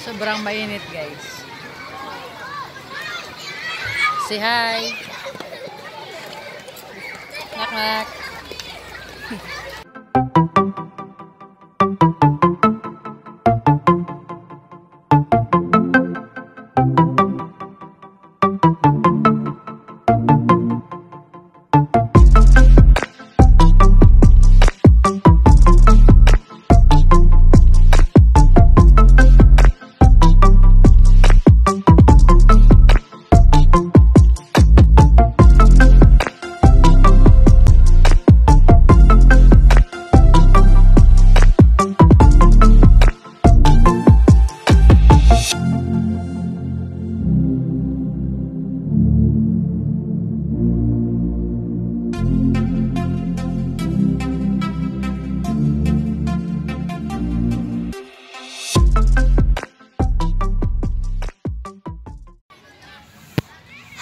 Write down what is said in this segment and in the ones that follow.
Sobrang mainit, guys. Say hi. Knock knock.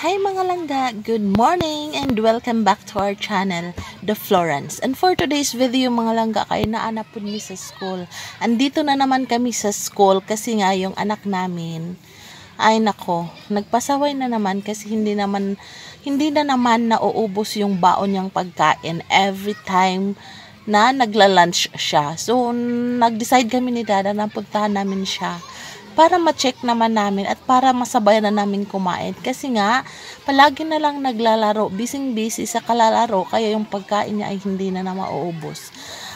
Hi mga langga! Good morning and welcome back to our channel, The Florence. And for today's video mga langga, kayo naanap po niyo sa school. Andito na naman kami sa school kasi nga yung anak namin, ay nako, nagpasaway na naman kasi hindi na naman nauubos yung baon niyang pagkain every time na nagla-lunch siya. So, nag-decide kami ni Dada na puntahan namin siya para ma-check naman namin at para masabayan na namin kumain. Kasi nga, palagi na lang naglalaro, busy sa kalalaro, kaya yung pagkain niya ay hindi na mauubos.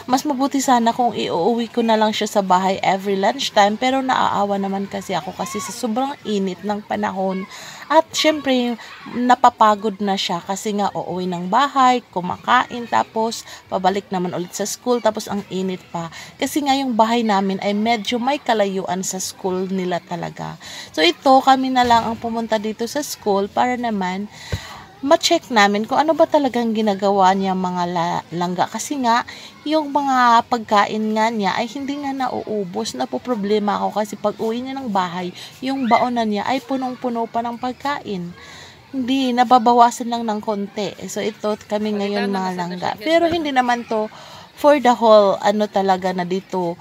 Mas mabuti sana kung iuuwi ko na lang siya sa bahay every lunchtime, pero naaawa naman kasi ako kasi sa sobrang init ng panahon. At syempre, napapagod na siya kasi nga uuwi ng bahay, kumakain, tapos pabalik naman ulit sa school, tapos ang init pa. Kasi nga yung bahay namin ay medyo may kalayuan sa school nila talaga. So ito, kami na lang ang pumunta dito sa school para naman ma-check namin kung ano ba talagang ginagawa niya mga langga. Kasi nga, yung mga pagkain nga niya ay hindi nga nauubos. Napoproblema ako kasi pag uwi niya ng bahay, yung baonan niya ay punong-puno pa ng pagkain. Hindi, nababawasan lang ng konti. So ito, kami ngayon mga langga. Pero hindi naman to for the whole, talaga na dito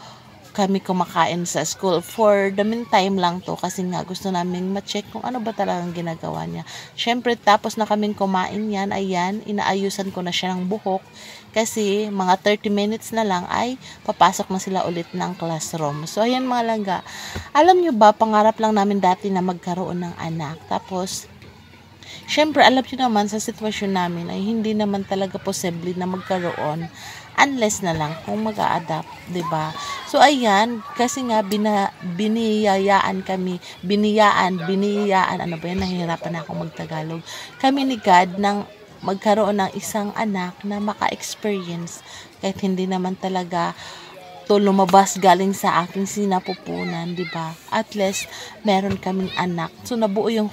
kami kumakain sa school. For the meantime lang to kasi nga gusto namin ma-check kung ano ba talagang ginagawa niya. Syempre, tapos na kaming kumain yan, ayan, inaayusan ko na siya ng buhok kasi mga 30 minutes na lang ay papasok na sila ulit ng classroom. So, ayan mga langga. Alam nyo ba, pangarap lang namin dati na magkaroon ng anak. Tapos, syempre, alam nyo naman sa sitwasyon namin ay hindi naman talaga posible na magkaroon unless na lang kung mag-a-adapt, 'di ba? So ayan, kasi nga biniyayaan, ano ba 'yan, nahihirapan na akong magtagalog. Kami ni God ng magkaroon ng isang anak na maka-experience kahit hindi naman talaga to lumabas galing sa aking sinapupunan, di ba? At least meron kaming anak. So nabuo yung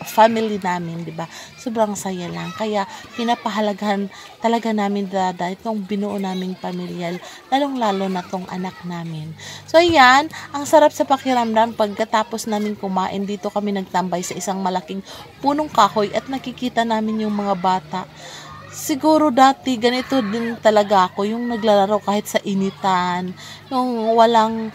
family namin, di ba? Sobrang saya lang. Kaya pinapahalagahan talaga namin Dada itong binuo naming pamilya, lalong-lalo na tong anak namin. So ayan, ang sarap sa pakiramdam pagkatapos namin kumain. Dito kami nagtambay sa isang malaking punong kahoy at nakikita namin yung mga bata. Siguro dati ganito din talaga ako, yung naglalaro kahit sa initan, yung walang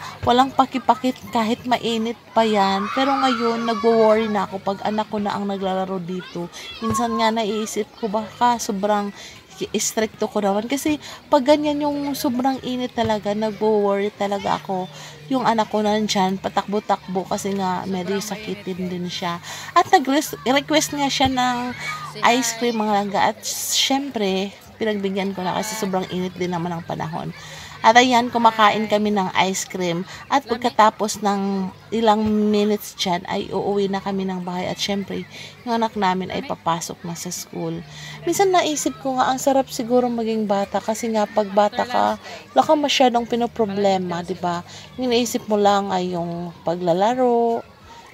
pakipakit kahit mainit pa yan. Pero ngayon nagwo-worry na ako pag anak ko na ang naglalaro dito. Minsan nga naiisip ko baka sobrang stricto ko naman kasi pag ganyan yung sobrang init talaga, nagwo-worry talaga ako. Yung anak ko nandyan, patakbo-takbo kasi nga medyo sakitin din siya. At nag-request nga siya ng ice cream mga langga. At syempre, pinagbigyan ko na kasi sobrang init din naman ang panahon. At ayan, kumakain kami ng ice cream. At pagkatapos ng ilang minutes dyan, ay uuwi na kami ng bahay. At syempre, yung anak namin ay papasok na sa school. Minsan naisip ko nga, ang sarap siguro maging bata. Kasi nga, pag bata ka, wala ka masyadong pinoproblema, diba? Yung naisip mo lang ay yung paglalaro,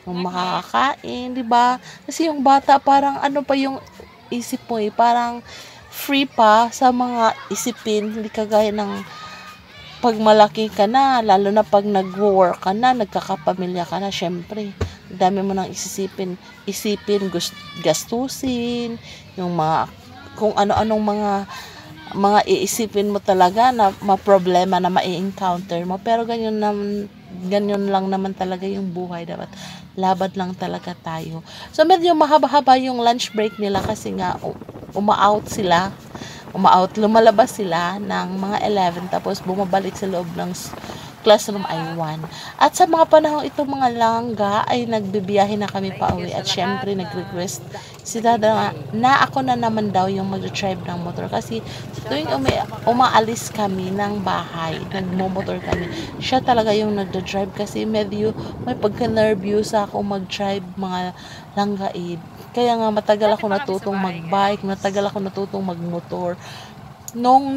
yung makakain, diba? Kasi yung bata, parang ano pa yung isip mo parang free pa sa mga isipin. Hindi kagaya ng pag malaki ka na, lalo na pag nag-work ka na, nagkakapamilya ka na, syempre, dami mo nang isipin, gastusin, yung mga, kung ano-anong mga iisipin mo talaga na problema na mai-encounter mo. Pero ganyan naman ganyan lang naman talaga yung buhay. Dapat laban lang talaga tayo. So, medyo mahaba-haba yung lunch break nila kasi nga lumalabas sila ng mga 11 tapos bumabalik sa loob ng classroom ay 1. At sa mga panahon itong mga langga ay nagbibiyahe na kami pa uwi at syempre nag-request si Dada na ako na naman daw yung mag-drive ng motor kasi tuwing umaalis kami ng bahay, nagmo-motor kami, siya talaga yung nagda-drive kasi medyo may pagka-nervous ako mag-drive mga langga Kaya nga matagal ako natutong mag-bike, matagal ako natutong mag-motor. Nung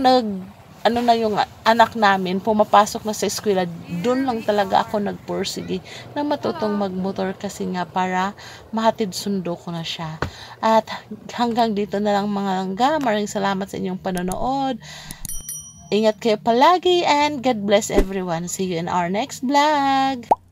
yung anak namin, pumapasok na sa eskwela, doon lang talaga ako nagpursige na matutong magmotor kasi nga para mahatid sundo ko na siya. At hanggang dito na lang mga langga. Maraming salamat sa inyong panonood. Ingat kayo palagi and God bless everyone. See you in our next vlog.